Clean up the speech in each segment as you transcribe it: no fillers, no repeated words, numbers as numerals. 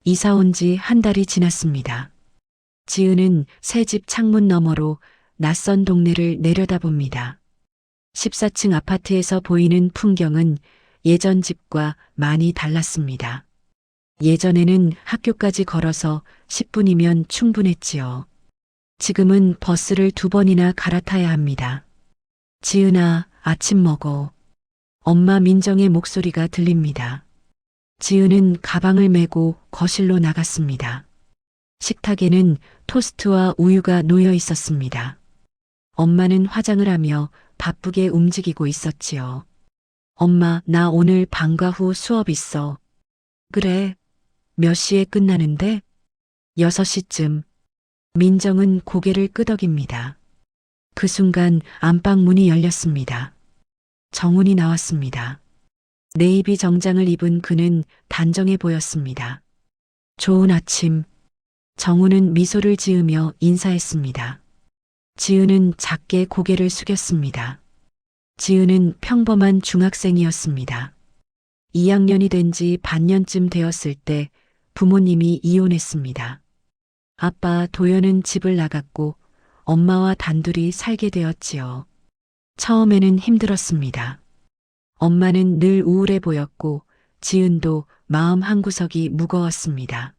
이사 온 지 한 달이 지났습니다. 지은은 새 집 창문 너머로 낯선 동네를 내려다봅니다. 14층 아파트에서 보이는 풍경은 예전 집과 많이 달랐습니다. 예전에는 학교까지 걸어서 10분이면 충분했지요. 지금은 버스를 2번이나 갈아타야 합니다. 지은아, 아침 먹어. 엄마 민정의 목소리가 들립니다. 지은은 가방을 메고 거실로 나갔습니다. 식탁에는 토스트와 우유가 놓여 있었습니다. 엄마는 화장을 하며 바쁘게 움직이고 있었지요. 엄마, 나 오늘 방과 후 수업 있어. 그래. 몇 시에 끝나는데? 6시쯤. 민정은 고개를 끄덕입니다. 그 순간 안방 문이 열렸습니다. 정훈이 나왔습니다. 네이비 정장을 입은 그는 단정해 보였습니다. 좋은 아침. 정훈은 미소를 지으며 인사했습니다. 지은은 작게 고개를 숙였습니다. 지은은 평범한 중학생이었습니다. 2학년이 된 지 반년쯤 되었을 때 부모님이 이혼했습니다. 아빠 도연은 집을 나갔고 엄마와 단둘이 살게 되었지요. 처음에는 힘들었습니다. 엄마는 늘 우울해 보였고 지은도 마음 한구석이 무거웠습니다.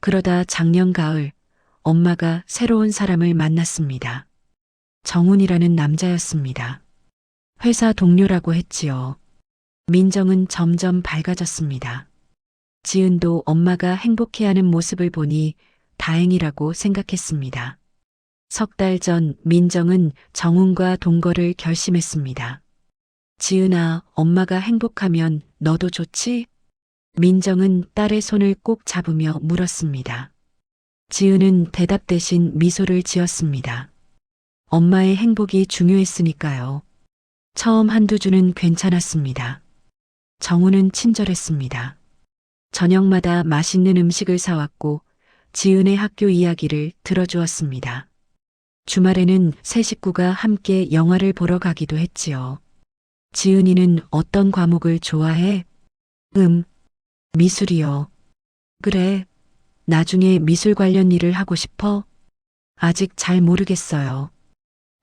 그러다 작년 가을 엄마가 새로운 사람을 만났습니다. 정훈이라는 남자였습니다. 회사 동료라고 했지요. 민정은 점점 밝아졌습니다. 지은도 엄마가 행복해하는 모습을 보니 다행이라고 생각했습니다. 석 달 전 민정은 정훈과 동거를 결심했습니다. 지은아, 엄마가 행복하면 너도 좋지? 민정은 딸의 손을 꼭 잡으며 물었습니다. 지은은 대답 대신 미소를 지었습니다. 엄마의 행복이 중요했으니까요. 처음 한두 주는 괜찮았습니다. 정훈은 친절했습니다. 저녁마다 맛있는 음식을 사왔고 지은의 학교 이야기를 들어주었습니다. 주말에는 세 식구가 함께 영화를 보러 가기도 했지요. 지은이는 어떤 과목을 좋아해? 미술이요. 그래, 나중에 미술 관련 일을 하고 싶어? 아직 잘 모르겠어요.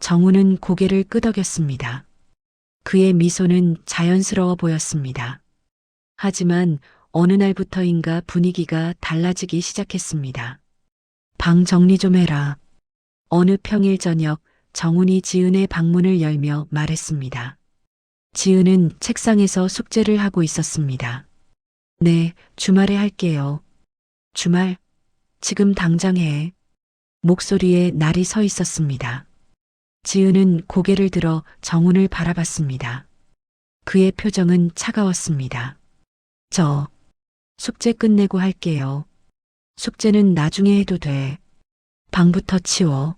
정훈은 고개를 끄덕였습니다. 그의 미소는 자연스러워 보였습니다. 하지만 어느 날부터인가 분위기가 달라지기 시작했습니다. 방 정리 좀 해라. 어느 평일 저녁 정훈이 지은의 방문을 열며 말했습니다. 지은은 책상에서 숙제를 하고 있었습니다. 네, 주말에 할게요. 주말? 지금 당장 해. 목소리에 날이 서 있었습니다. 지은은 고개를 들어 정훈을 바라봤습니다. 그의 표정은 차가웠습니다. 저 숙제 끝내고 할게요. 숙제는 나중에 해도 돼. 방부터 치워.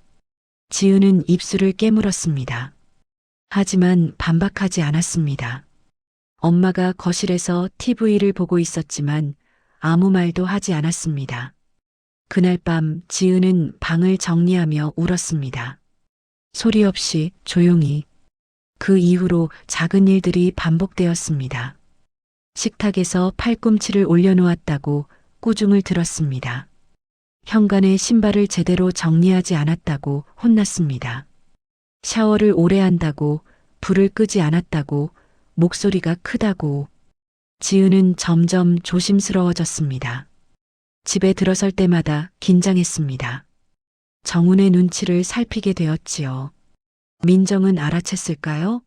지은은 입술을 깨물었습니다. 하지만 반박하지 않았습니다. 엄마가 거실에서 TV를 보고 있었지만 아무 말도 하지 않았습니다. 그날 밤 지은은 방을 정리하며 울었습니다. 소리 없이 조용히. 그 이후로 작은 일들이 반복되었습니다. 식탁에서 팔꿈치를 올려놓았다고 꾸중을 들었습니다. 현관에 신발을 제대로 정리하지 않았다고 혼났습니다. 샤워를 오래 한다고, 불을 끄지 않았다고, 목소리가 크다고. 지은은 점점 조심스러워졌습니다. 집에 들어설 때마다 긴장했습니다. 정훈의 눈치를 살피게 되었지요. 민정은 알아챘을까요?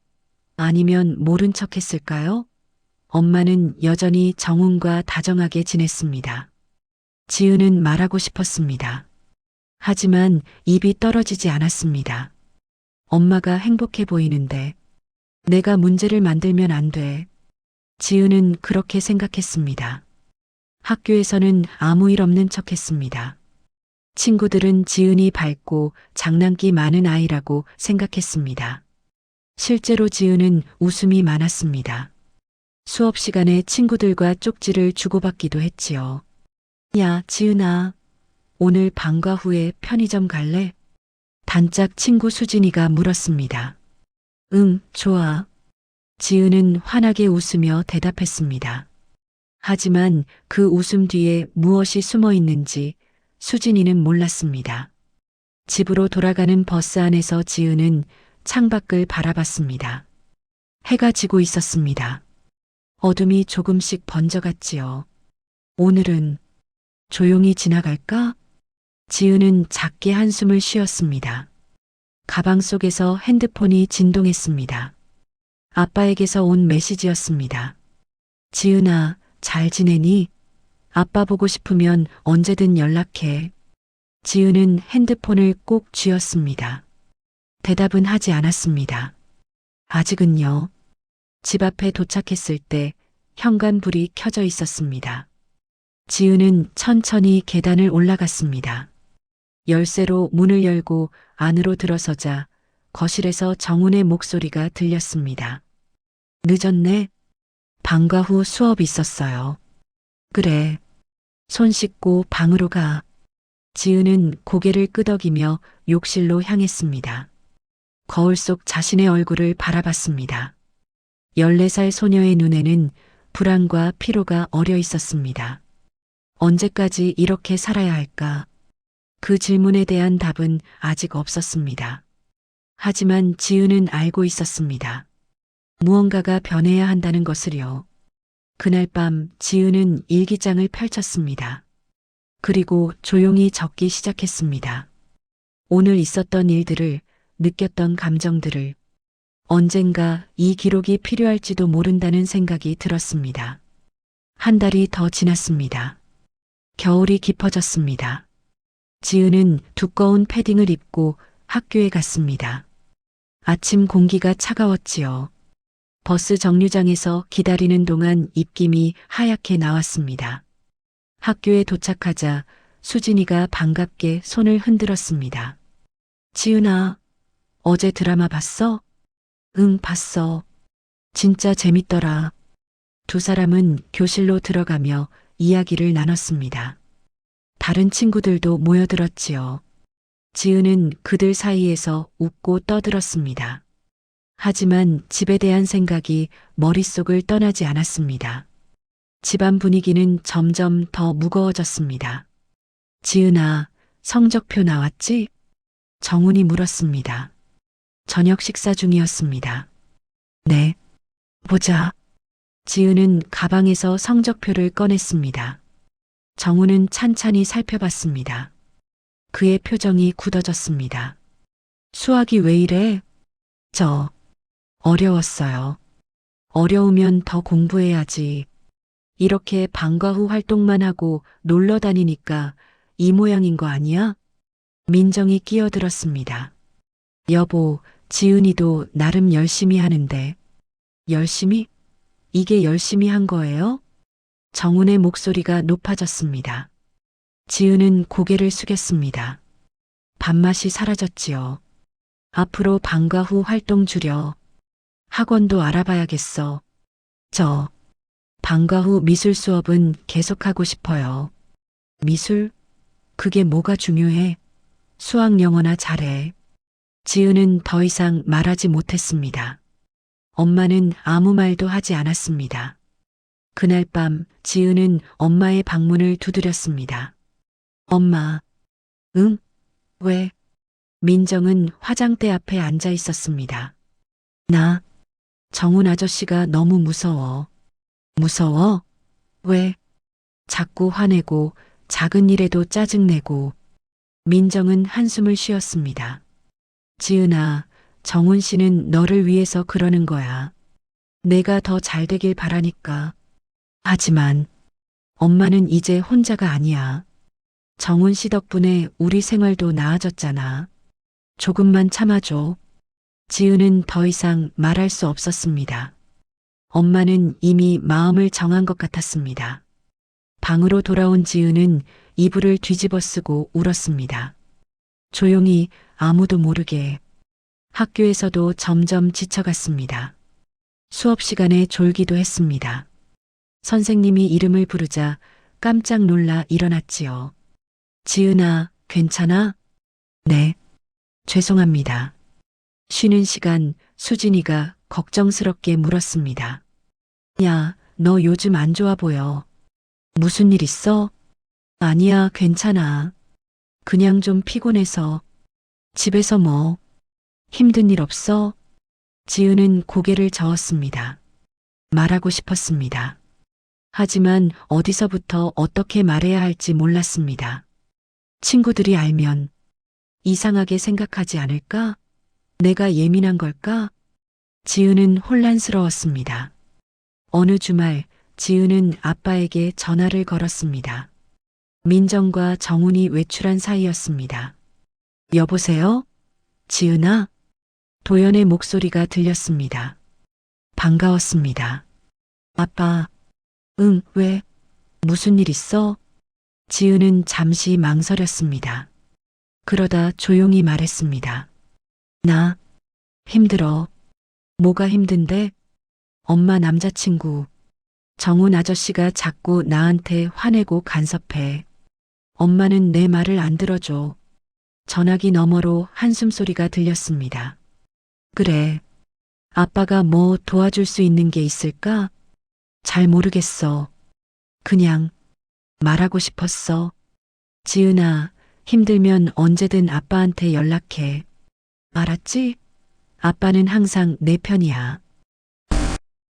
아니면 모른 척했을까요? 엄마는 여전히 정훈과 다정하게 지냈습니다. 지은은 말하고 싶었습니다. 하지만 입이 떨어지지 않았습니다. 엄마가 행복해 보이는데 내가 문제를 만들면 안 돼. 지은은 그렇게 생각했습니다. 학교에서는 아무 일 없는 척했습니다. 친구들은 지은이 밝고 장난기 많은 아이라고 생각했습니다. 실제로 지은은 웃음이 많았습니다. 수업 시간에 친구들과 쪽지를 주고받기도 했지요. 야, 지은아, 오늘 방과 후에 편의점 갈래? 단짝 친구 수진이가 물었습니다. 응, 좋아. 지은은 환하게 웃으며 대답했습니다. 하지만 그 웃음 뒤에 무엇이 숨어 있는지 수진이는 몰랐습니다. 집으로 돌아가는 버스 안에서 지은은 창밖을 바라봤습니다. 해가 지고 있었습니다. 어둠이 조금씩 번져갔지요. 오늘은 조용히 지나갈까? 지은은 작게 한숨을 쉬었습니다. 가방 속에서 핸드폰이 진동했습니다. 아빠에게서 온 메시지였습니다. 지은아, 잘 지내니? 아빠 보고 싶으면 언제든 연락해. 지은은 핸드폰을 꼭 쥐었습니다. 대답은 하지 않았습니다. 아직은요. 집 앞에 도착했을 때 현관불이 켜져 있었습니다. 지은은 천천히 계단을 올라갔습니다. 열쇠로 문을 열고 안으로 들어서자 거실에서 정훈의 목소리가 들렸습니다. 늦었네. 방과 후 수업 있었어요. 그래. 손 씻고 방으로 가. 지은은 고개를 끄덕이며 욕실로 향했습니다. 거울 속 자신의 얼굴을 바라봤습니다. 14살 소녀의 눈에는 불안과 피로가 어려 있었습니다. 언제까지 이렇게 살아야 할까? 그 질문에 대한 답은 아직 없었습니다. 하지만 지은은 알고 있었습니다. 무언가가 변해야 한다는 것을요. 그날 밤 지은은 일기장을 펼쳤습니다. 그리고 조용히 적기 시작했습니다. 오늘 있었던 일들을, 느꼈던 감정들을, 언젠가 이 기록이 필요할지도 모른다는 생각이 들었습니다. 한 달이 더 지났습니다. 겨울이 깊어졌습니다. 지은은 두꺼운 패딩을 입고 학교에 갔습니다. 아침 공기가 차가웠지요. 버스 정류장에서 기다리는 동안 입김이 하얗게 나왔습니다. 학교에 도착하자 수진이가 반갑게 손을 흔들었습니다. 지은아, 어제 드라마 봤어? 응, 봤어. 진짜 재밌더라. 두 사람은 교실로 들어가며 이야기를 나눴습니다. 다른 친구들도 모여들었지요. 지은은 그들 사이에서 웃고 떠들었습니다. 하지만 집에 대한 생각이 머릿속을 떠나지 않았습니다. 집안 분위기는 점점 더 무거워졌습니다. 지은아, 성적표 나왔지? 정훈이 물었습니다. 저녁 식사 중이었습니다. 네. 보자. 지은은 가방에서 성적표를 꺼냈습니다. 정훈은 찬찬히 살펴봤습니다. 그의 표정이 굳어졌습니다. 수학이 왜 이래? 어려웠어요. 어려우면 더 공부해야지. 이렇게 방과 후 활동만 하고 놀러 다니니까 이 모양인 거 아니야? 민정이 끼어들었습니다. 여보, 지은이도 나름 열심히 하는데. 열심히? 이게 열심히 한 거예요? 정훈의 목소리가 높아졌습니다. 지은은 고개를 숙였습니다. 밥맛이 사라졌지요. 앞으로 방과 후 활동 줄여. 학원도 알아봐야겠어. 방과 후 미술 수업은 계속하고 싶어요. 미술? 그게 뭐가 중요해? 수학 영어나 잘해. 지은은 더 이상 말하지 못했습니다. 엄마는 아무 말도 하지 않았습니다. 그날 밤 지은은 엄마의 방문을 두드렸습니다. 엄마. 응? 왜? 민정은 화장대 앞에 앉아 있었습니다. 나, 정훈 아저씨가 너무 무서워. 무서워? 왜? 자꾸 화내고 작은 일에도 짜증내고. 민정은 한숨을 쉬었습니다. 지은아, 정훈 씨는 너를 위해서 그러는 거야. 내가 더 잘 되길 바라니까. 하지만 엄마는 이제 혼자가 아니야. 정훈 씨 덕분에 우리 생활도 나아졌잖아. 조금만 참아줘. 지은은 더 이상 말할 수 없었습니다. 엄마는 이미 마음을 정한 것 같았습니다. 방으로 돌아온 지은은 이불을 뒤집어 쓰고 울었습니다. 조용히 아무도 모르게. 학교에서도 점점 지쳐갔습니다. 수업 시간에 졸기도 했습니다. 선생님이 이름을 부르자 깜짝 놀라 일어났지요. 지은아, 괜찮아? 네. 죄송합니다. 쉬는 시간 수진이가 걱정스럽게 물었습니다. 야, 너 요즘 안 좋아 보여. 무슨 일 있어? 아니야, 괜찮아. 그냥 좀 피곤해서. 집에서 뭐, 힘든 일 없어? 지은은 고개를 저었습니다. 말하고 싶었습니다. 하지만 어디서부터 어떻게 말해야 할지 몰랐습니다. 친구들이 알면 이상하게 생각하지 않을까? 내가 예민한 걸까? 지은은 혼란스러웠습니다. 어느 주말 지은은 아빠에게 전화를 걸었습니다. 민정과 정훈이 외출한 사이였습니다. 여보세요? 지은아? 도연의 목소리가 들렸습니다. 반가웠습니다. 아빠, 응, 왜? 무슨 일 있어? 지은은 잠시 망설였습니다. 그러다 조용히 말했습니다. 나 힘들어. 뭐가 힘든데? 엄마 남자친구. 정훈 아저씨가 자꾸 나한테 화내고 간섭해. 엄마는 내 말을 안 들어줘. 전화기 너머로 한숨소리가 들렸습니다. 그래. 아빠가 뭐 도와줄 수 있는 게 있을까? 잘 모르겠어. 그냥 말하고 싶었어. 지은아, 힘들면 언제든 아빠한테 연락해. 알았지? 아빠는 항상 내 편이야.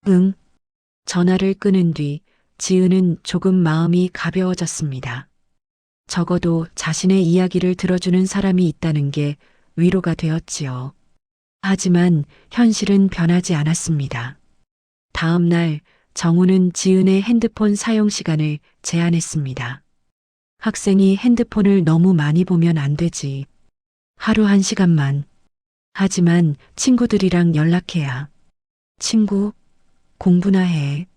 응. 전화를 끊은 뒤 지은은 조금 마음이 가벼워졌습니다. 적어도 자신의 이야기를 들어주는 사람이 있다는 게 위로가 되었지요. 하지만 현실은 변하지 않았습니다. 다음 날 정우는 지은의 핸드폰 사용 시간을 제한했습니다. 학생이 핸드폰을 너무 많이 보면 안 되지. 하루 1시간만. 하지만 친구들이랑 연락해야. 친구, 공부나 해.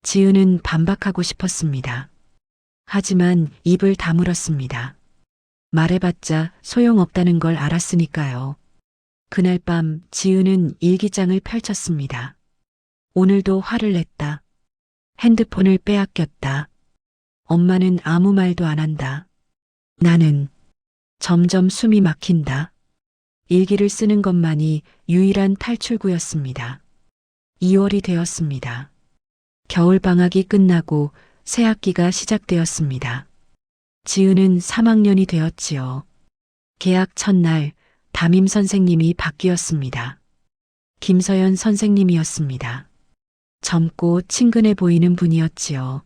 지은은 반박하고 싶었습니다. 하지만 입을 다물었습니다. 말해봤자 소용없다는 걸 알았으니까요. 그날 밤 지은은 일기장을 펼쳤습니다. 오늘도 화를 냈다. 핸드폰을 빼앗겼다. 엄마는 아무 말도 안 한다. 나는 점점 숨이 막힌다. 일기를 쓰는 것만이 유일한 탈출구였습니다. 2월이 되었습니다. 겨울방학이 끝나고 새학기가 시작되었습니다. 지은은 3학년이 되었지요. 개학 첫날 담임 선생님이 바뀌었습니다. 김서연 선생님이었습니다. 젊고 친근해 보이는 분이었지요.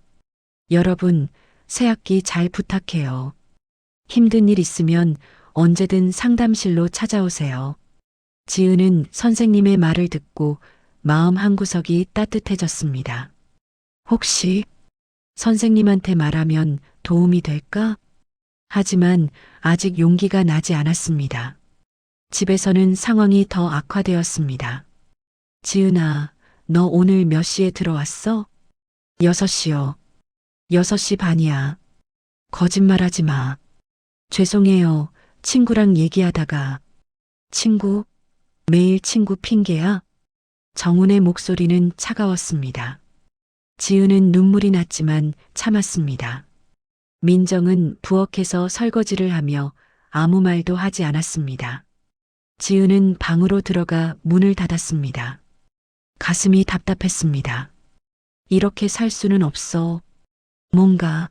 여러분, 새학기 잘 부탁해요. 힘든 일 있으면 언제든 상담실로 찾아오세요. 지은은 선생님의 말을 듣고 마음 한구석이 따뜻해졌습니다. 혹시 선생님한테 말하면 도움이 될까? 하지만 아직 용기가 나지 않았습니다. 집에서는 상황이 더 악화되었습니다. 지은아, 너 오늘 몇 시에 들어왔어? 6시요. 6시 반이야. 거짓말하지 마. 죄송해요. 친구랑 얘기하다가. 친구? 매일 친구 핑계야? 정훈의 목소리는 차가웠습니다. 지은은 눈물이 났지만 참았습니다. 민정은 부엌에서 설거지를 하며 아무 말도 하지 않았습니다. 지은은 방으로 들어가 문을 닫았습니다. 가슴이 답답했습니다. 이렇게 살 수는 없어. 뭔가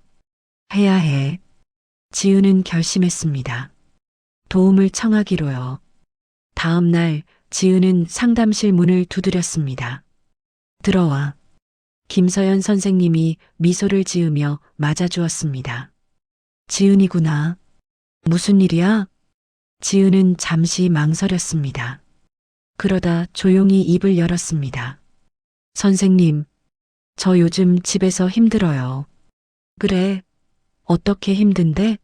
해야 해. 지은은 결심했습니다. 도움을 청하기로요. 다음 날 지은은 상담실 문을 두드렸습니다. 들어와. 김서연 선생님이 미소를 지으며 맞아주었습니다. 지은이구나. 무슨 일이야? 지은은 잠시 망설였습니다. 그러다 조용히 입을 열었습니다. 선생님, 저 요즘 집에서 힘들어요. 그래, 어떻게 힘든데?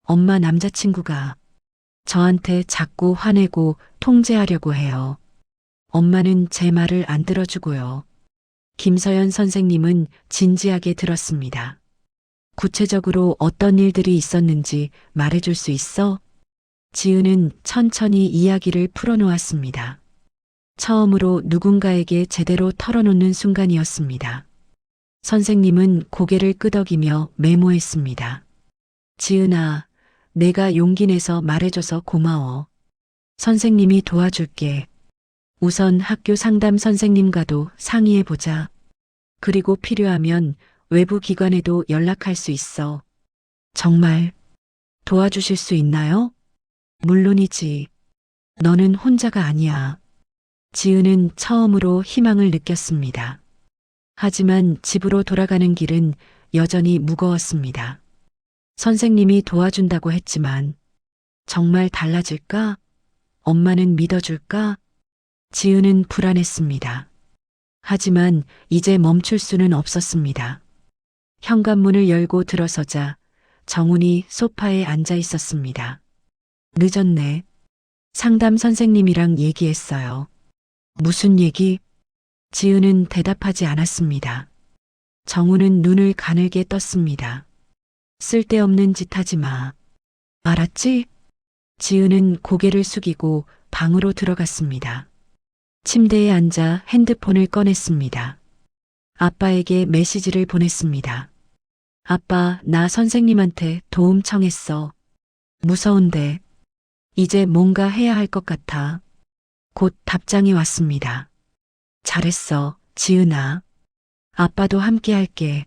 엄마 남자친구가 저한테 자꾸 화내고 통제하려고 해요. 엄마는 제 말을 안 들어주고요. 김서연 선생님은 진지하게 들었습니다. 구체적으로 어떤 일들이 있었는지 말해줄 수 있어? 지은은 천천히 이야기를 풀어놓았습니다. 처음으로 누군가에게 제대로 털어놓는 순간이었습니다. 선생님은 고개를 끄덕이며 메모했습니다. 지은아, 내가 용기 내서 말해줘서 고마워. 선생님이 도와줄게. 우선 학교 상담 선생님과도 상의해보자. 그리고 필요하면 외부 기관에도 연락할 수 있어. 정말 도와주실 수 있나요? 물론이지. 너는 혼자가 아니야. 지은은 처음으로 희망을 느꼈습니다. 하지만 집으로 돌아가는 길은 여전히 무거웠습니다. 선생님이 도와준다고 했지만 정말 달라질까? 엄마는 믿어줄까? 지은은 불안했습니다. 하지만 이제 멈출 수는 없었습니다. 현관문을 열고 들어서자 정훈이 소파에 앉아 있었습니다. 늦었네. 상담 선생님이랑 얘기했어요. 무슨 얘기? 지은은 대답하지 않았습니다. 정훈은 눈을 가늘게 떴습니다. 쓸데없는 짓 하지 마. 알았지? 지은은 고개를 숙이고 방으로 들어갔습니다. 침대에 앉아 핸드폰을 꺼냈습니다. 아빠에게 메시지를 보냈습니다. 아빠, 나 선생님한테 도움 청했어. 무서운데 이제 뭔가 해야 할 것 같아. 곧 답장이 왔습니다. 잘했어, 지은아. 아빠도 함께 할게.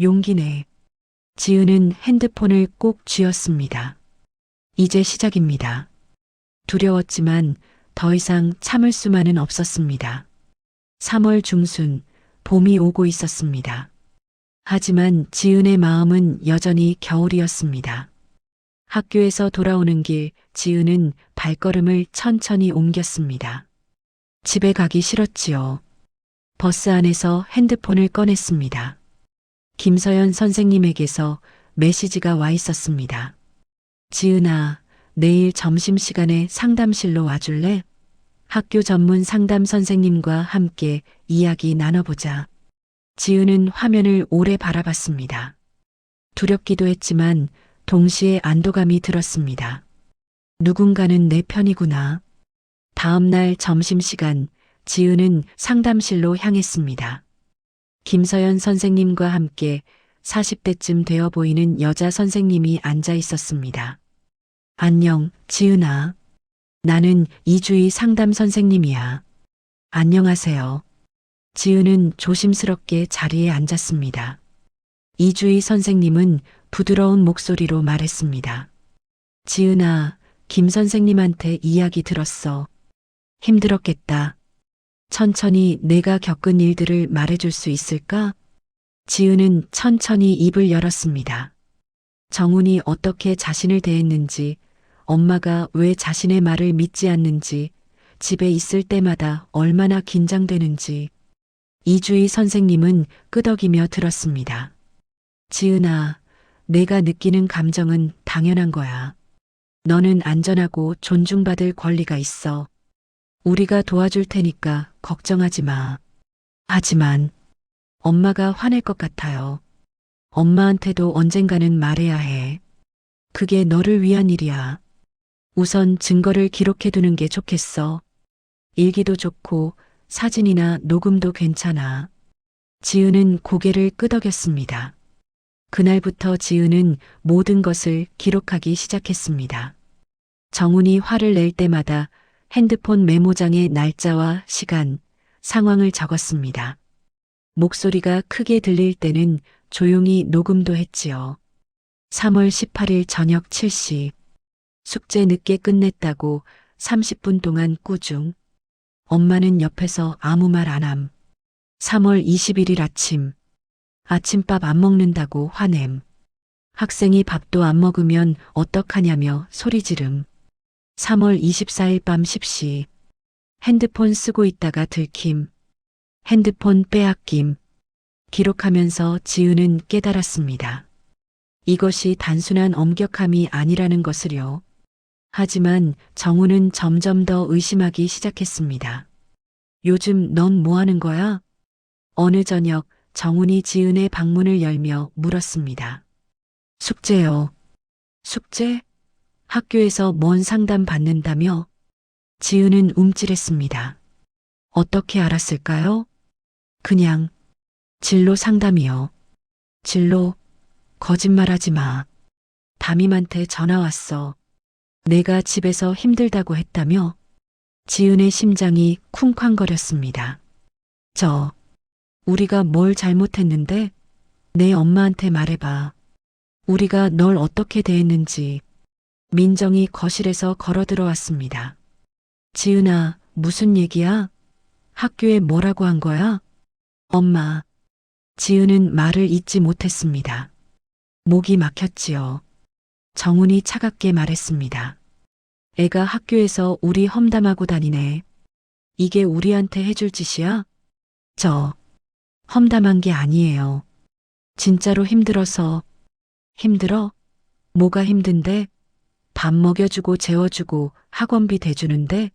용기내. 지은은 핸드폰을 꼭 쥐었습니다. 이제 시작입니다. 두려웠지만 더 이상 참을 수만은 없었습니다. 3월 중순, 봄이 오고 있었습니다. 하지만 지은의 마음은 여전히 겨울이었습니다. 학교에서 돌아오는 길, 지은은 발걸음을 천천히 옮겼습니다. 집에 가기 싫었지요. 버스 안에서 핸드폰을 꺼냈습니다. 김서연 선생님에게서 메시지가 와 있었습니다. 지은아, 내일 점심시간에 상담실로 와줄래? 학교 전문 상담 선생님과 함께 이야기 나눠보자. 지은은 화면을 오래 바라봤습니다. 두렵기도 했지만 동시에 안도감이 들었습니다. 누군가는 내 편이구나. 다음 날 점심시간, 지은은 상담실로 향했습니다. 김서연 선생님과 함께 40대쯤 되어 보이는 여자 선생님이 앉아 있었습니다. 안녕, 지은아. 나는 이주희 상담 선생님이야. 안녕하세요. 지은은 조심스럽게 자리에 앉았습니다. 이주희 선생님은 부드러운 목소리로 말했습니다. 지은아, 김 선생님한테 이야기 들었어. 힘들었겠다. 천천히 내가 겪은 일들을 말해줄 수 있을까? 지은은 천천히 입을 열었습니다. 정훈이 어떻게 자신을 대했는지, 엄마가 왜 자신의 말을 믿지 않는지, 집에 있을 때마다 얼마나 긴장되는지. 이주희 선생님은 끄덕이며 들었습니다. 지은아, 내가 느끼는 감정은 당연한 거야. 너는 안전하고 존중받을 권리가 있어. 우리가 도와줄 테니까 걱정하지 마. 하지만 엄마가 화낼 것 같아요. 엄마한테도 언젠가는 말해야 해. 그게 너를 위한 일이야. 우선 증거를 기록해두는 게 좋겠어. 일기도 좋고 사진이나 녹음도 괜찮아. 지은은 고개를 끄덕였습니다. 그날부터 지은은 모든 것을 기록하기 시작했습니다. 정훈이 화를 낼 때마다 핸드폰 메모장에 날짜와 시간, 상황을 적었습니다. 목소리가 크게 들릴 때는 조용히 녹음도 했지요. 3월 18일 저녁 7시. 숙제 늦게 끝냈다고 30분 동안 꾸중. 엄마는 옆에서 아무 말 안 함. 3월 21일 아침. 아침밥 안 먹는다고 화냄. 학생이 밥도 안 먹으면 어떡하냐며 소리 지름. 3월 24일 밤 10시. 핸드폰 쓰고 있다가 들킴. 핸드폰 빼앗김. 기록하면서 지은은 깨달았습니다. 이것이 단순한 엄격함이 아니라는 것을요. 하지만 정훈은 점점 더 의심하기 시작했습니다. 요즘 넌 뭐 하는 거야? 어느 저녁 정훈이 지은의 방문을 열며 물었습니다. 숙제요. 숙제? 학교에서 뭔 상담 받는다며? 지은은 움찔했습니다. 어떻게 알았을까요? 그냥 진로 상담이요. 진로? 거짓말하지 마. 담임한테 전화 왔어. 내가 집에서 힘들다고 했다며? 지은의 심장이 쿵쾅거렸습니다. 우리가 뭘 잘못했는데? 내 엄마한테 말해봐. 우리가 널 어떻게 대했는지. 민정이 거실에서 걸어 들어왔습니다. 지은아, 무슨 얘기야? 학교에 뭐라고 한 거야? 엄마. 지은은 말을 잇지 못했습니다. 목이 막혔지요. 정훈이 차갑게 말했습니다. 애가 학교에서 우리 험담하고 다니네. 이게 우리한테 해줄 짓이야? 저 험담한 게 아니에요. 진짜로 힘들어서. 힘들어? 뭐가 힘든데? 밥 먹여주고 재워주고 학원비 대주는데?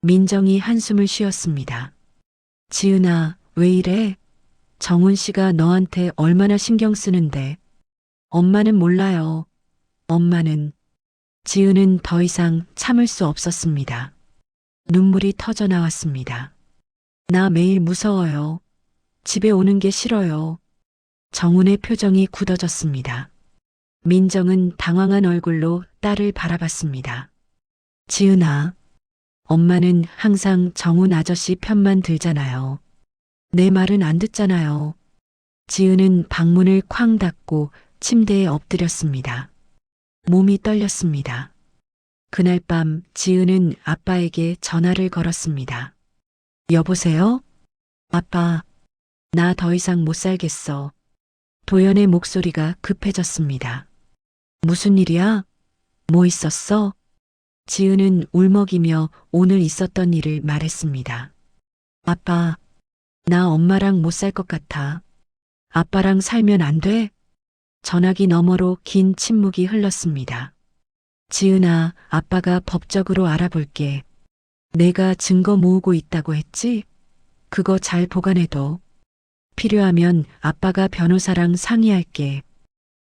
민정이 한숨을 쉬었습니다. 지은아, 왜 이래? 정훈 씨가 너한테 얼마나 신경 쓰는데. 엄마는 몰라요. 엄마는. 지은은 더 이상 참을 수 없었습니다. 눈물이 터져 나왔습니다. 나 매일 무서워요. 집에 오는 게 싫어요. 정훈의 표정이 굳어졌습니다. 민정은 당황한 얼굴로 딸을 바라봤습니다. 지은아, 엄마는 항상 정훈 아저씨 편만 들잖아요. 내 말은 안 듣잖아요. 지은은 방문을 쾅 닫고 침대에 엎드렸습니다. 몸이 떨렸습니다. 그날 밤 지은은 아빠에게 전화를 걸었습니다. 여보세요? 아빠, 나 더 이상 못 살겠어. 도연의 목소리가 급해졌습니다. 무슨 일이야? 뭐 있었어? 지은은 울먹이며 오늘 있었던 일을 말했습니다. 아빠, 나 엄마랑 못 살 것 같아. 아빠랑 살면 안 돼? 전화기 너머로 긴 침묵이 흘렀습니다. 지은아, 아빠가 법적으로 알아볼게. 내가 증거 모으고 있다고 했지? 그거 잘 보관해둬. 필요하면 아빠가 변호사랑 상의할게.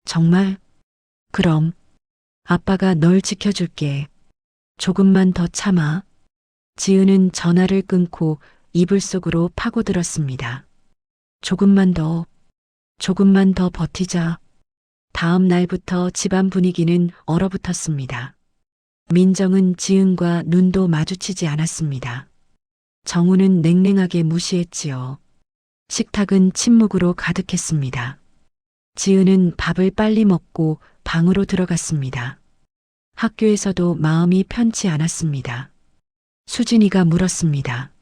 정말? 그럼 아빠가 널 지켜줄게. 조금만 더 참아. 지은은 전화를 끊고 이불 속으로 파고들었습니다. 조금만 더 버티자. 다음 날부터 집안 분위기는 얼어붙었습니다. 민정은 지은과 눈도 마주치지 않았습니다. 정우는 냉랭하게 무시했지요. 식탁은 침묵으로 가득했습니다. 지은은 밥을 빨리 먹고 방으로 들어갔습니다. 학교에서도 마음이 편치 않았습니다. 수진이가 물었습니다.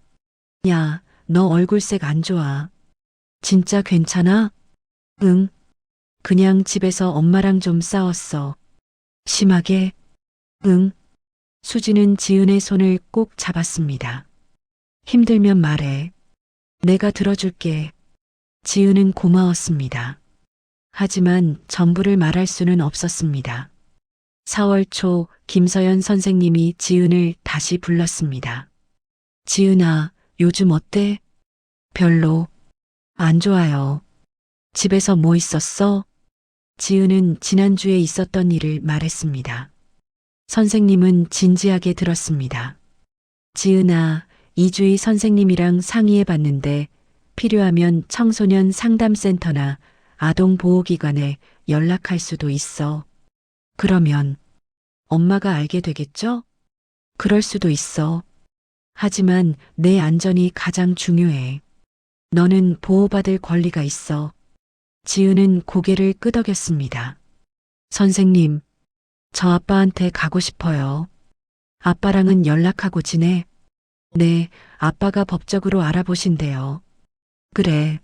야, 너 얼굴색 안 좋아. 진짜 괜찮아? 응. 그냥 집에서 엄마랑 좀 싸웠어. 심하게? 응. 수진은 지은의 손을 꼭 잡았습니다. 힘들면 말해. 내가 들어줄게. 지은은 고마웠습니다. 하지만 전부를 말할 수는 없었습니다. 4월 초 김서연 선생님이 지은을 다시 불렀습니다. 지은아, 요즘 어때? 별로. 안 좋아요. 집에서 뭐 있었어? 지은은 지난주에 있었던 일을 말했습니다. 선생님은 진지하게 들었습니다. 지은아, 이주희 선생님이랑 상의해 봤는데 필요하면 청소년 상담센터나 아동보호기관에 연락할 수도 있어. 그러면 엄마가 알게 되겠죠? 그럴 수도 있어. 하지만 내 안전이 가장 중요해. 너는 보호받을 권리가 있어. 지은은 고개를 끄덕였습니다. 선생님, 저 아빠한테 가고 싶어요. 아빠랑은 연락하고 지내? 네, 아빠가 법적으로 알아보신대요. 그래.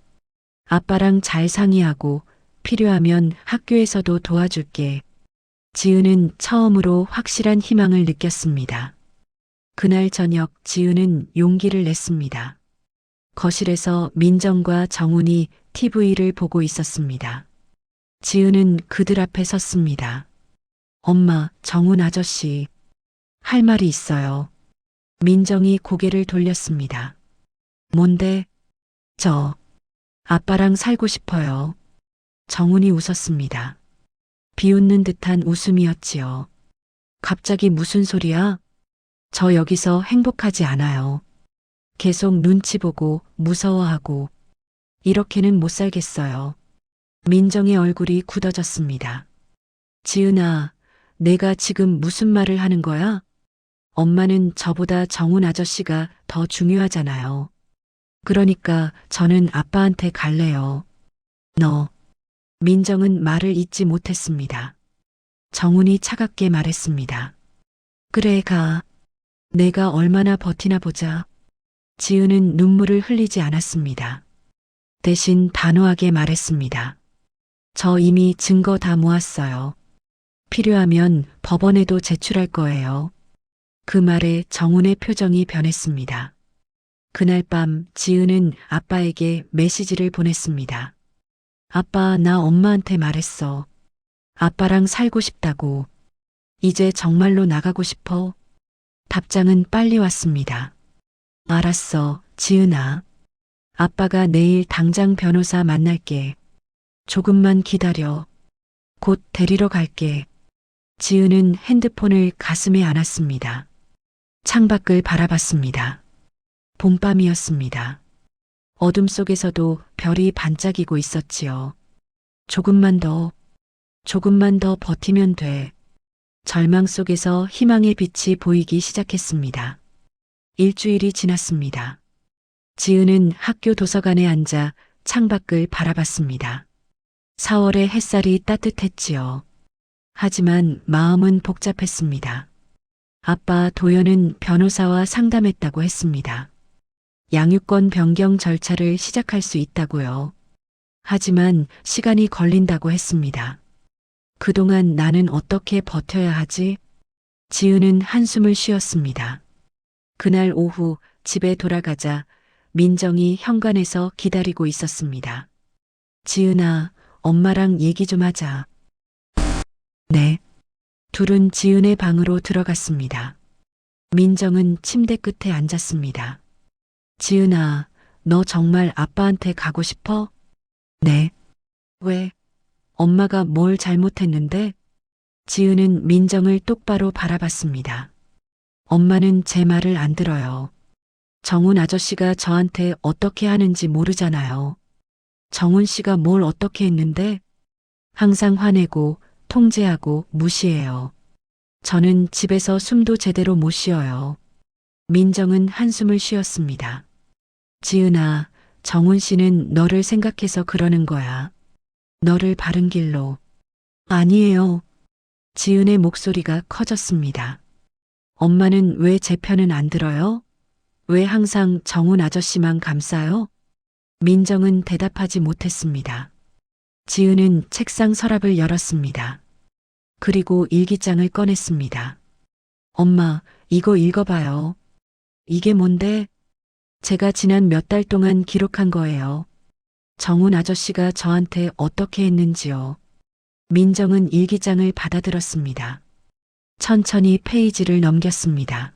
아빠랑 잘 상의하고 필요하면 학교에서도 도와줄게. 지은은 처음으로 확실한 희망을 느꼈습니다. 그날 저녁 지은은 용기를 냈습니다. 거실에서 민정과 정훈이 TV를 보고 있었습니다. 지은은 그들 앞에 섰습니다. 엄마, 정훈 아저씨, 할 말이 있어요. 민정이 고개를 돌렸습니다. 뭔데? 저, 아빠랑 살고 싶어요. 정훈이 웃었습니다. 비웃는 듯한 웃음이었지요. 갑자기 무슨 소리야? 저 여기서 행복하지 않아요. 계속 눈치 보고 무서워하고 이렇게는 못 살겠어요. 민정의 얼굴이 굳어졌습니다. 지은아, 내가 지금 무슨 말을 하는 거야? 엄마는 저보다 정훈 아저씨가 더 중요하잖아요. 그러니까 저는 아빠한테 갈래요. 너, 민정은 말을 잇지 못했습니다. 정훈이 차갑게 말했습니다. 그래, 가. 내가 얼마나 버티나 보자. 지은은 눈물을 흘리지 않았습니다. 대신 단호하게 말했습니다. 저 이미 증거 다 모았어요. 필요하면 법원에도 제출할 거예요. 그 말에 정훈의 표정이 변했습니다. 그날 밤 지은은 아빠에게 메시지를 보냈습니다. 아빠, 나 엄마한테 말했어. 아빠랑 살고 싶다고. 이제 정말로 나가고 싶어. 답장은 빨리 왔습니다. 알았어, 지은아. 아빠가 내일 당장 변호사 만날게. 조금만 기다려. 곧 데리러 갈게. 지은은 핸드폰을 가슴에 안았습니다. 창밖을 바라봤습니다. 봄밤이었습니다. 어둠 속에서도 별이 반짝이고 있었지요. 조금만 더 버티면 돼. 절망 속에서 희망의 빛이 보이기 시작했습니다. 일주일이 지났습니다. 지은은 학교 도서관에 앉아 창밖을 바라봤습니다. 4월의 햇살이 따뜻했지요. 하지만 마음은 복잡했습니다. 아빠 도연은 변호사와 상담했다고 했습니다. 양육권 변경 절차를 시작할 수 있다고요. 하지만 시간이 걸린다고 했습니다. 그동안 나는 어떻게 버텨야 하지? 지은은 한숨을 쉬었습니다. 그날 오후 집에 돌아가자 민정이 현관에서 기다리고 있었습니다. 지은아, 엄마랑 얘기 좀 하자. 네. 둘은 지은의 방으로 들어갔습니다. 민정은 침대 끝에 앉았습니다. 지은아, 너 정말 아빠한테 가고 싶어? 네. 왜? 엄마가 뭘 잘못했는데? 지은은 민정을 똑바로 바라봤습니다. 엄마는 제 말을 안 들어요. 정훈 아저씨가 저한테 어떻게 하는지 모르잖아요. 정훈 씨가 뭘 어떻게 했는데? 항상 화내고 통제하고 무시해요. 저는 집에서 숨도 제대로 못 쉬어요. 민정은 한숨을 쉬었습니다. 지은아, 정훈 씨는 너를 생각해서 그러는 거야. 너를 바른 길로. 아니에요. 지은의 목소리가 커졌습니다. 엄마는 왜 제 편은 안 들어요? 왜 항상 정훈 아저씨만 감싸요? 민정은 대답하지 못했습니다. 지은은 책상 서랍을 열었습니다. 그리고 일기장을 꺼냈습니다. 엄마, 이거 읽어봐요. 이게 뭔데? 제가 지난 몇 달 동안 기록한 거예요. 정훈 아저씨가 저한테 어떻게 했는지요. 민정은 일기장을 받아들었습니다. 천천히 페이지를 넘겼습니다.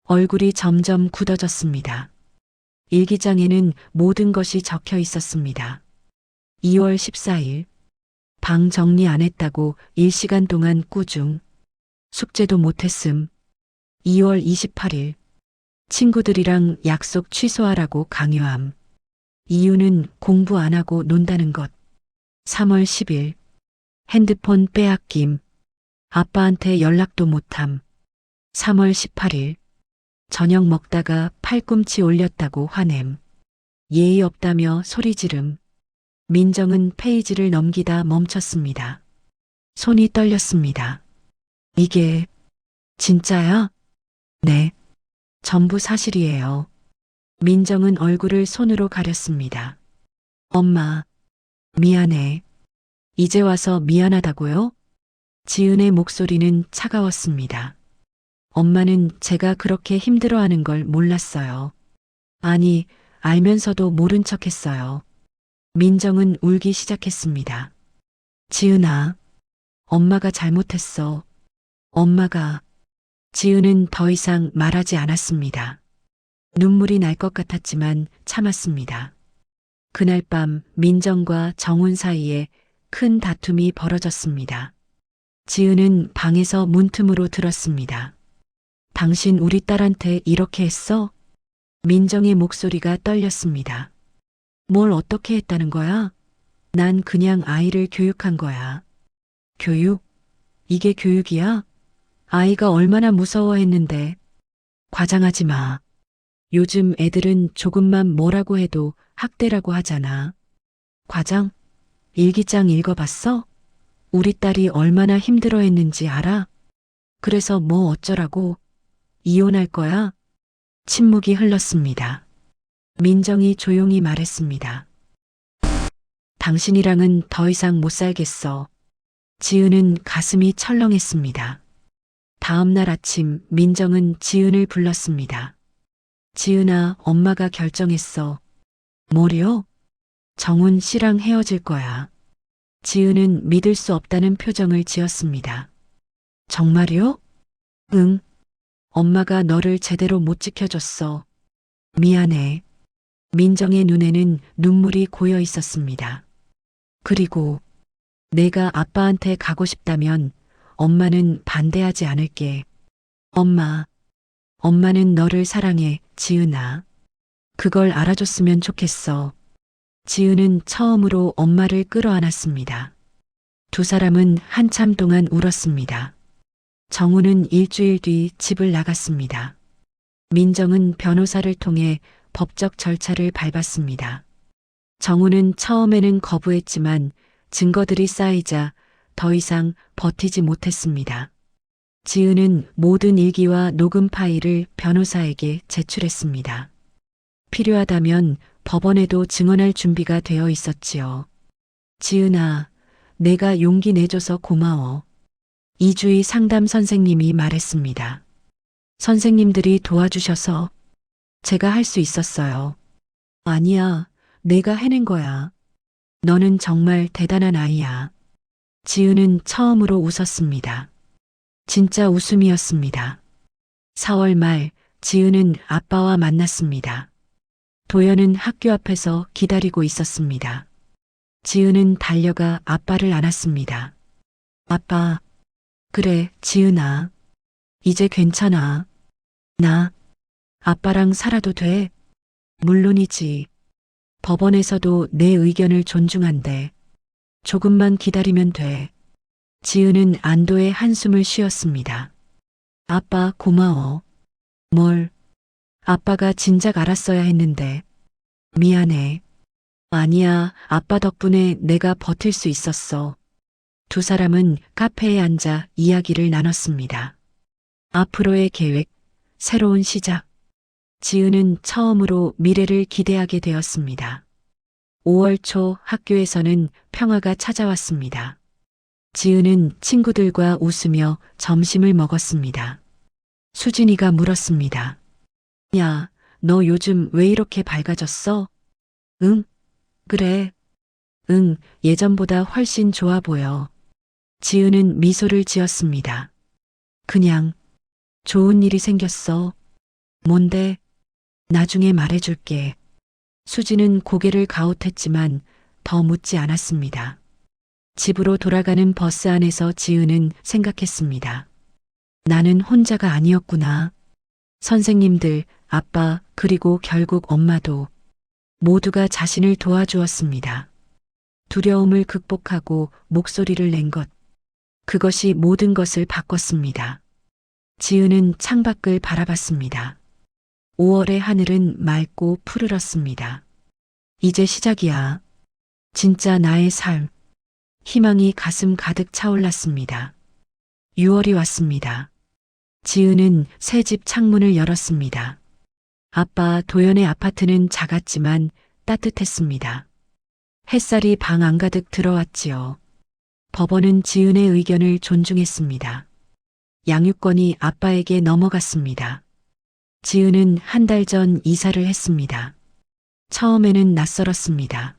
얼굴이 점점 굳어졌습니다. 일기장에는 모든 것이 적혀 있었습니다. 2월 14일. 방 정리 안 했다고 1시간 동안 꾸중. 숙제도 못했음. 2월 28일. 친구들이랑 약속 취소하라고 강요함. 이유는 공부 안 하고 논다는 것. 3월 10일. 핸드폰 빼앗김. 아빠한테 연락도 못함. 3월 18일. 저녁 먹다가 팔꿈치 올렸다고 화냄. 예의 없다며 소리 지름. 민정은 페이지를 넘기다 멈췄습니다. 손이 떨렸습니다. 이게 진짜야? 네. 전부 사실이에요. 민정은 얼굴을 손으로 가렸습니다. 엄마, 미안해. 이제 와서 미안하다고요? 지은의 목소리는 차가웠습니다. 엄마는 제가 그렇게 힘들어하는 걸 몰랐어요. 아니, 알면서도 모른 척 했어요. 민정은 울기 시작했습니다. 지은아, 엄마가 잘못했어. 엄마가. 지은은 더 이상 말하지 않았습니다. 눈물이 날 것 같았지만 참았습니다. 그날 밤 민정과 정훈 사이에 큰 다툼이 벌어졌습니다. 지은은 방에서 문틈으로 들었습니다. 당신 우리 딸한테 이렇게 했어? 민정의 목소리가 떨렸습니다. 뭘 어떻게 했다는 거야? 난 그냥 아이를 교육한 거야. 교육? 이게 교육이야? 아이가 얼마나 무서워했는데. 과장하지 마. 요즘 애들은 조금만 뭐라고 해도 학대라고 하잖아. 과장? 일기장 읽어봤어? 우리 딸이 얼마나 힘들어했는지 알아? 그래서 뭐 어쩌라고? 이혼할 거야? 침묵이 흘렀습니다. 민정이 조용히 말했습니다. 당신이랑은 더 이상 못 살겠어. 지은은 가슴이 철렁했습니다. 다음 날 아침 민정은 지은을 불렀습니다. 지은아, 엄마가 결정했어. 뭐려? 정훈 씨랑 헤어질 거야. 지은은 믿을 수 없다는 표정을 지었습니다. 정말요? 응. 엄마가 너를 제대로 못 지켜줬어. 미안해. 민정의 눈에는 눈물이 고여 있었습니다. 그리고 내가 아빠한테 가고 싶다면 엄마는 반대하지 않을게. 엄마는 너를 사랑해, 지은아. 그걸 알아줬으면 좋겠어. 지은은 처음으로 엄마를 끌어안았습니다. 두 사람은 한참 동안 울었습니다. 정우는 일주일 뒤 집을 나갔습니다. 민정은 변호사를 통해 법적 절차를 밟았습니다. 정우는 처음에는 거부했지만 증거들이 쌓이자 더 이상 버티지 못했습니다. 지은은 모든 일기와 녹음 파일을 변호사에게 제출했습니다. 필요하다면 법원에도 증언할 준비가 되어 있었지요. 지은아, 내가 용기 내줘서 고마워. 이주희 상담 선생님이 말했습니다. 선생님들이 도와주셔서 제가 할 수 있었어요. 아니야, 내가 해낸 거야. 너는 정말 대단한 아이야. 지은은 처음으로 웃었습니다. 진짜 웃음이었습니다. 4월 말 지은은 아빠와 만났습니다. 도연은 학교 앞에서 기다리고 있었습니다. 지은은 달려가 아빠를 안았습니다. 아빠, 그래, 지은아. 이제 괜찮아. 나 아빠랑 살아도 돼? 물론이지. 법원에서도 내 의견을 존중한대. 조금만 기다리면 돼. 지은은 안도의 한숨을 쉬었습니다. 아빠 고마워. 뭘? 아빠가 진작 알았어야 했는데. 미안해. 아니야, 아빠 덕분에 내가 버틸 수 있었어. 두 사람은 카페에 앉아 이야기를 나눴습니다. 앞으로의 계획, 새로운 시작. 지은은 처음으로 미래를 기대하게 되었습니다. 5월 초 학교에서는 평화가 찾아왔습니다. 지은은 친구들과 웃으며 점심을 먹었습니다. 수진이가 물었습니다. 야, 너 요즘 왜 이렇게 밝아졌어? 응? 그래. 응, 예전보다 훨씬 좋아 보여. 지은은 미소를 지었습니다. 그냥 좋은 일이 생겼어. 뭔데? 나중에 말해줄게. 수지는 고개를 가웃했지만 더 묻지 않았습니다. 집으로 돌아가는 버스 안에서 지은은 생각했습니다. 나는 혼자가 아니었구나. 선생님들, 아빠, 그리고 결국 엄마도 모두가 자신을 도와주었습니다. 두려움을 극복하고 목소리를 낸 것. 그것이 모든 것을 바꿨습니다. 지은은 창밖을 바라봤습니다. 5월의 하늘은 맑고 푸르렀습니다. 이제 시작이야. 진짜 나의 삶. 희망이 가슴 가득 차올랐습니다. 6월이 왔습니다. 지은은 새 집 창문을 열었습니다. 아빠 도연의 아파트는 작았지만 따뜻했습니다. 햇살이 방 안가득 들어왔지요. 법원은 지은의 의견을 존중했습니다. 양육권이 아빠에게 넘어갔습니다. 지은은 한 달 전 이사를 했습니다. 처음에는 낯설었습니다.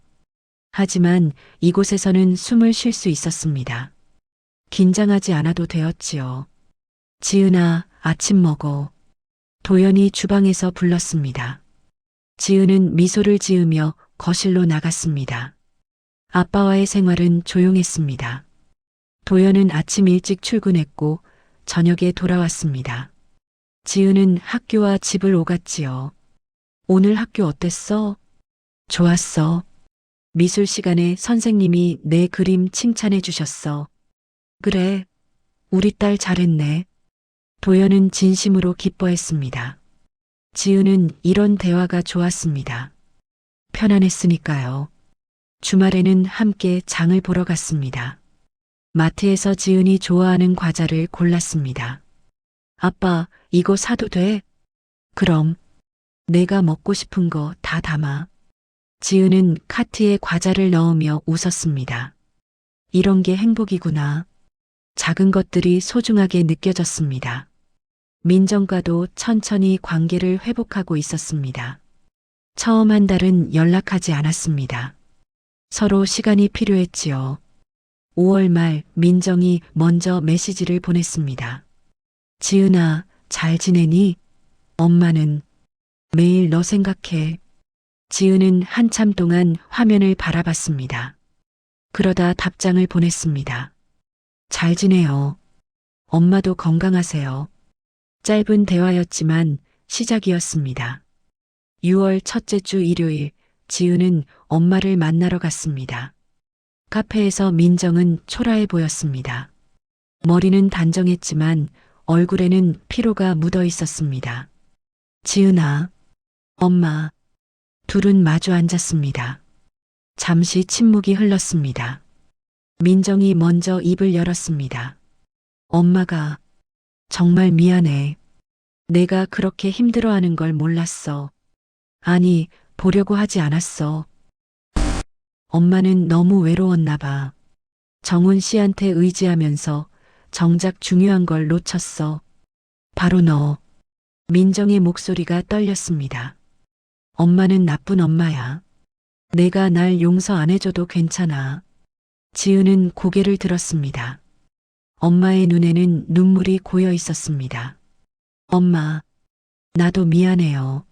하지만 이곳에서는 숨을 쉴 수 있었습니다. 긴장하지 않아도 되었지요. 지은아, 아침 먹어. 도연이 주방에서 불렀습니다. 지은은 미소를 지으며 거실로 나갔습니다. 아빠와의 생활은 조용했습니다. 도연은 아침 일찍 출근했고 저녁에 돌아왔습니다. 지은은 학교와 집을 오갔지요. 오늘 학교 어땠어? 좋았어. 미술 시간에 선생님이 내 그림 칭찬해 주셨어. 그래, 우리 딸 잘했네. 도연은 진심으로 기뻐했습니다. 지은은 이런 대화가 좋았습니다. 편안했으니까요. 주말에는 함께 장을 보러 갔습니다. 마트에서 지은이 좋아하는 과자를 골랐습니다. 아빠, 이거 사도 돼? 그럼 내가 먹고 싶은 거 다 담아. 지은은 카트에 과자를 넣으며 웃었습니다. 이런 게 행복이구나. 작은 것들이 소중하게 느껴졌습니다. 민정과도 천천히 관계를 회복하고 있었습니다. 처음 한 달은 연락하지 않았습니다. 서로 시간이 필요했지요. 5월 말 민정이 먼저 메시지를 보냈습니다. 지은아, 잘 지내니? 엄마는 매일 너 생각해. 지은은 한참 동안 화면을 바라봤습니다. 그러다 답장을 보냈습니다. 잘 지내요. 엄마도 건강하세요. 짧은 대화였지만 시작이었습니다. 6월 첫째 주 일요일, 지은은 엄마를 만나러 갔습니다. 카페에서 민정은 초라해 보였습니다. 머리는 단정했지만 얼굴에는 피로가 묻어 있었습니다. 지은아, 엄마. 둘은 마주 앉았습니다. 잠시 침묵이 흘렀습니다. 민정이 먼저 입을 열었습니다. 엄마가 정말 미안해. 내가 그렇게 힘들어하는 걸 몰랐어. 아니, 보려고 하지 않았어. 엄마는 너무 외로웠나 봐. 정훈 씨한테 의지하면서 정작 중요한 걸 놓쳤어. 바로 너. 민정의 목소리가 떨렸습니다. 엄마는 나쁜 엄마야. 내가 날 용서 안 해줘도 괜찮아. 지은은 고개를 들었습니다. 엄마의 눈에는 눈물이 고여 있었습니다. 엄마, 나도 미안해요.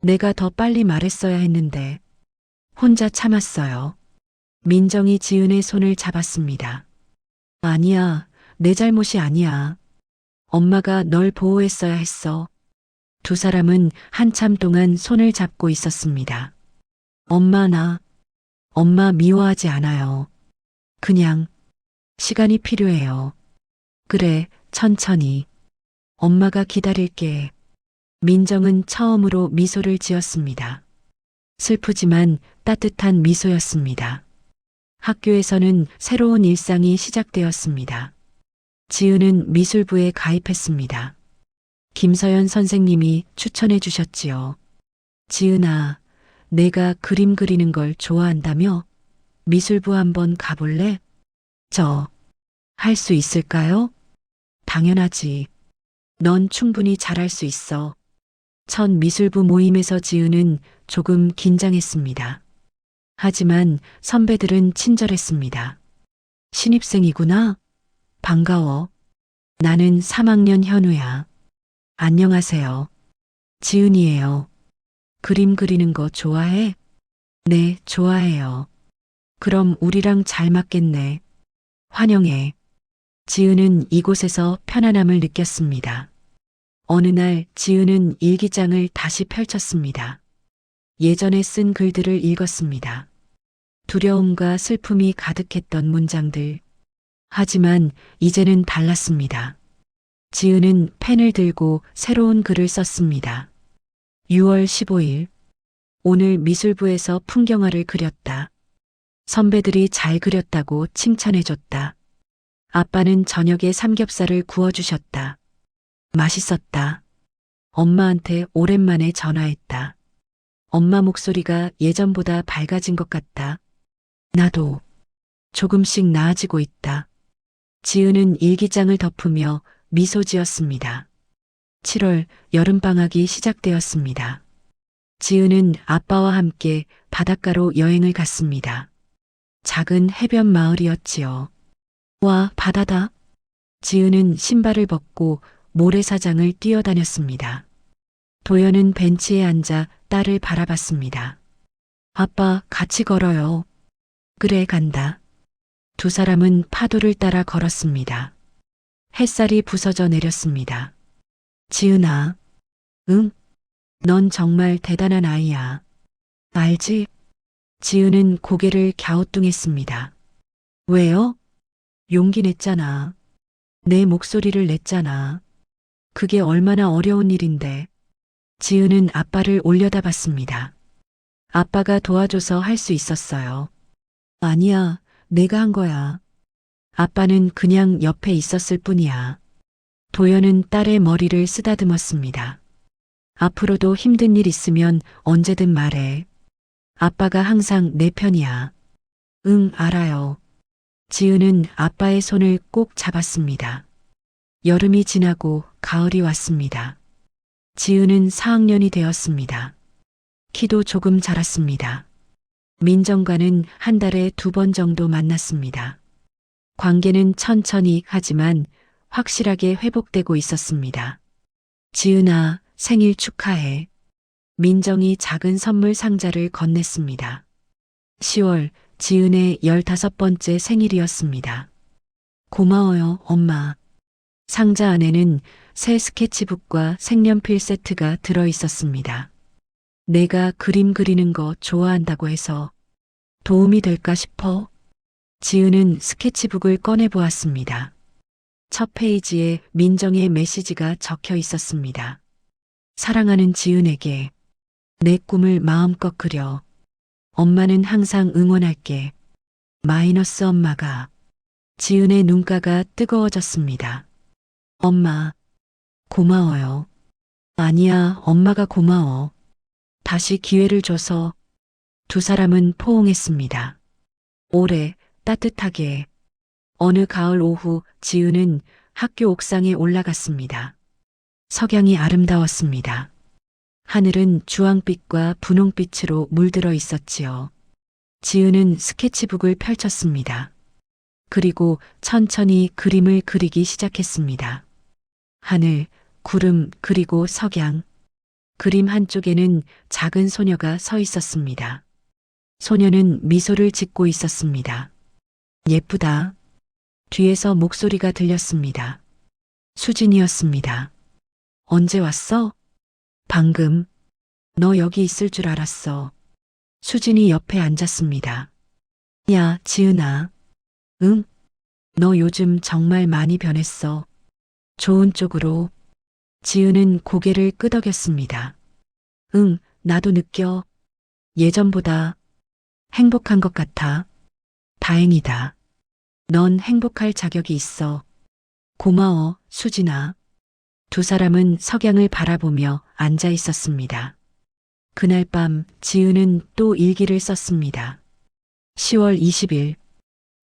내가 더 빨리 말했어야 했는데, 혼자 참았어요. 민정이 지은의 손을 잡았습니다. 아니야, 내 잘못이 아니야. 엄마가 널 보호했어야 했어. 두 사람은 한참 동안 손을 잡고 있었습니다. 엄마 미워하지 않아요. 그냥 시간이 필요해요. 그래, 천천히. 엄마가 기다릴게. 민정은 처음으로 미소를 지었습니다. 슬프지만 따뜻한 미소였습니다. 학교에서는 새로운 일상이 시작되었습니다. 지은은 미술부에 가입했습니다. 김서연 선생님이 추천해 주셨지요. 지은아, 내가 그림 그리는 걸 좋아한다며? 미술부 한번 가볼래? 할 수 있을까요? 당연하지. 넌 충분히 잘할 수 있어. 첫 미술부 모임에서 지은은 조금 긴장했습니다. 하지만 선배들은 친절했습니다. 신입생이구나? 반가워. 나는 3학년 현우야. 안녕하세요. 지은이에요. 그림 그리는 거 좋아해? 네, 좋아해요. 그럼 우리랑 잘 맞겠네. 환영해. 지은은 이곳에서 편안함을 느꼈습니다. 어느 날 지은은 일기장을 다시 펼쳤습니다. 예전에 쓴 글들을 읽었습니다. 두려움과 슬픔이 가득했던 문장들. 하지만 이제는 달랐습니다. 지은은 펜을 들고 새로운 글을 썼습니다. 6월 15일. 오늘 미술부에서 풍경화를 그렸다. 선배들이 잘 그렸다고 칭찬해줬다. 아빠는 저녁에 삼겹살을 구워주셨다. 맛있었다. 엄마한테 오랜만에 전화했다. 엄마 목소리가 예전보다 밝아진 것 같다. 나도 조금씩 나아지고 있다. 지은은 일기장을 덮으며 미소 지었습니다. 7월 여름방학이 시작되었습니다. 지은은 아빠와 함께 바닷가로 여행을 갔습니다. 작은 해변 마을이었지요. 와, 바다다. 지은은 신발을 벗고 모래사장을 뛰어다녔습니다. 도연은 벤치에 앉아 딸을 바라봤습니다. 아빠, 같이 걸어요. 그래, 간다. 두 사람은 파도를 따라 걸었습니다. 햇살이 부서져 내렸습니다. 지은아, 응? 넌 정말 대단한 아이야. 알지? 지은은 고개를 갸우뚱했습니다. 왜요? 용기 냈잖아. 내 목소리를 냈잖아. 그게 얼마나 어려운 일인데. 지은은 아빠를 올려다봤습니다. 아빠가 도와줘서 할 수 있었어요. 아니야, 내가 한 거야. 아빠는 그냥 옆에 있었을 뿐이야. 도연은 딸의 머리를 쓰다듬었습니다. 앞으로도 힘든 일 있으면 언제든 말해. 아빠가 항상 내 편이야. 응, 알아요. 지은은 아빠의 손을 꼭 잡았습니다. 여름이 지나고 가을이 왔습니다. 지은은 4학년이 되었습니다. 키도 조금 자랐습니다. 민정과는 한 달에 2번 정도 만났습니다. 관계는 천천히 하지만 확실하게 회복되고 있었습니다. 지은아, 생일 축하해. 민정이 작은 선물 상자를 건넸습니다. 10월, 지은의 15번째 생일이었습니다. 고마워요, 엄마. 상자 안에는 새 스케치북과 색연필 세트가 들어 있었습니다. 내가 그림 그리는 거 좋아한다고 해서 도움이 될까 싶어. 지은은 스케치북을 꺼내 보았습니다. 첫 페이지에 민정의 메시지가 적혀 있었습니다. 사랑하는 지은에게 내 꿈을 마음껏 그려. 엄마는 항상 응원할게. 마이너스 엄마가. 지은의 눈가가 뜨거워졌습니다. 엄마, 고마워요. 아니야, 엄마가 고마워. 다시 기회를 줘서. 두 사람은 포옹했습니다. 오래, 따뜻하게. 어느 가을 오후 지은은 학교 옥상에 올라갔습니다. 석양이 아름다웠습니다. 하늘은 주황빛과 분홍빛으로 물들어 있었지요. 지은은 스케치북을 펼쳤습니다. 그리고 천천히 그림을 그리기 시작했습니다. 하늘, 구름, 그리고 석양. 그림 한쪽에는 작은 소녀가 서 있었습니다. 소녀는 미소를 짓고 있었습니다. 예쁘다. 뒤에서 목소리가 들렸습니다. 수진이었습니다. 언제 왔어? 방금. 너 여기 있을 줄 알았어. 수진이 옆에 앉았습니다. 야, 지은아. 응? 너 요즘 정말 많이 변했어. 좋은 쪽으로. 지은은 고개를 끄덕였습니다. 응, 나도 느껴. 예전보다 행복한 것 같아. 다행이다. 넌 행복할 자격이 있어. 고마워, 수진아. 두 사람은 석양을 바라보며 앉아 있었습니다. 그날 밤 지은은 또 일기를 썼습니다. 10월 20일.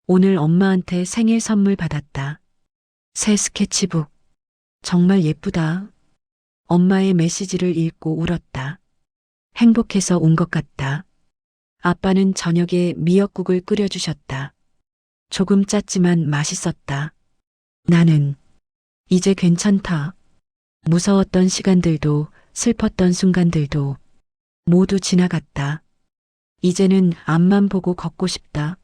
오늘 엄마한테 생일 선물 받았다. 새 스케치북. 정말 예쁘다. 엄마의 메시지를 읽고 울었다. 행복해서 온 것 같다. 아빠는 저녁에 미역국을 끓여주셨다. 조금 짰지만 맛있었다. 나는 이제 괜찮다. 무서웠던 시간들도 슬펐던 순간들도 모두 지나갔다. 이제는 앞만 보고 걷고 싶다.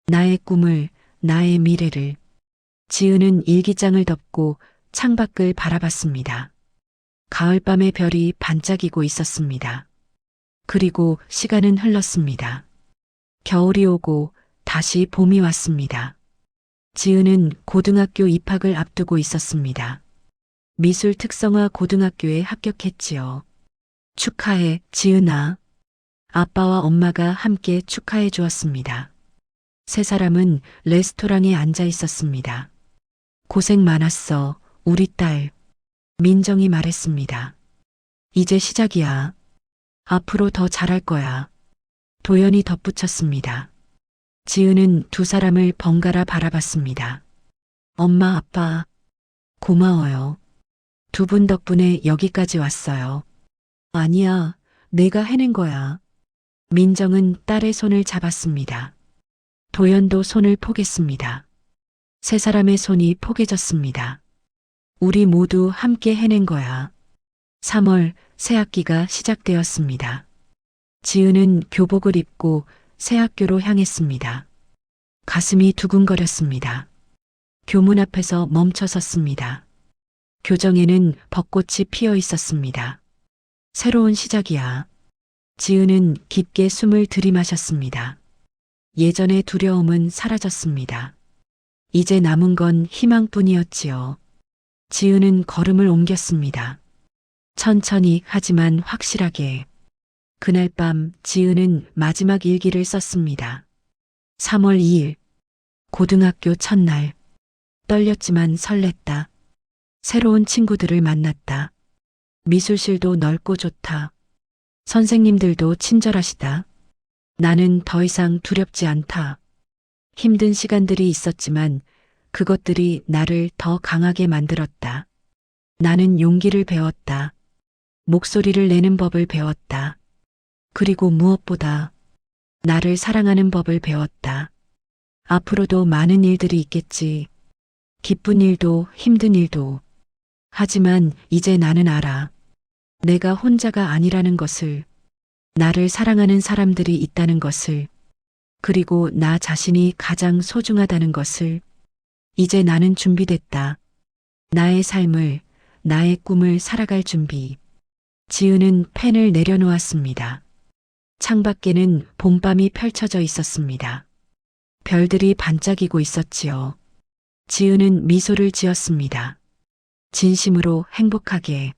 나의 꿈을, 나의 미래를. 지은은 일기장을 덮고 창밖을 바라봤습니다. 가을밤의 별이 반짝이고 있었습니다. 그리고 시간은 흘렀습니다. 겨울이 오고 다시 봄이 왔습니다. 지은은 고등학교 입학을 앞두고 있었습니다. 미술 특성화 고등학교에 합격했지요. 축하해, 지은아. 아빠와 엄마가 함께 축하해 주었습니다. 세 사람은 레스토랑에 앉아 있었습니다. 고생 많았어, 우리 딸. 민정이 말했습니다. 이제 시작이야. 앞으로 더 잘할 거야. 도연이 덧붙였습니다. 지은은 두 사람을 번갈아 바라봤습니다. 엄마, 아빠, 고마워요. 두 분 덕분에 여기까지 왔어요. 아니야, 내가 해낸 거야. 민정은 딸의 손을 잡았습니다. 도연도 손을 포겠습니다. 세 사람의 손이 포개졌습니다. 우리 모두 함께 해낸 거야. 3월 새 학기가 시작되었습니다. 지은은 교복을 입고 새 학교로 향했습니다. 가슴이 두근거렸습니다. 교문 앞에서 멈춰 섰습니다. 교정에는 벚꽃이 피어 있었습니다. 새로운 시작이야. 지은은 깊게 숨을 들이마셨습니다. 예전의 두려움은 사라졌습니다. 이제 남은 건 희망뿐이었지요. 지은은 걸음을 옮겼습니다. 천천히 하지만 확실하게. 그날 밤 지은은 마지막 일기를 썼습니다. 3월 2일, 고등학교 첫날. 떨렸지만 설렜다. 새로운 친구들을 만났다. 미술실도 넓고 좋다. 선생님들도 친절하시다. 나는 더 이상 두렵지 않다. 힘든 시간들이 있었지만 그것들이 나를 더 강하게 만들었다. 나는 용기를 배웠다. 목소리를 내는 법을 배웠다. 그리고 무엇보다 나를 사랑하는 법을 배웠다. 앞으로도 많은 일들이 있겠지. 기쁜 일도 힘든 일도. 하지만 이제 나는 알아. 내가 혼자가 아니라는 것을, 나를 사랑하는 사람들이 있다는 것을, 그리고 나 자신이 가장 소중하다는 것을. 이제 나는 준비됐다. 나의 삶을, 나의 꿈을 살아갈 준비. 지은은 펜을 내려놓았습니다. 창밖에는 봄밤이 펼쳐져 있었습니다. 별들이 반짝이고 있었지요. 지은은 미소를 지었습니다. 진심으로 행복하게.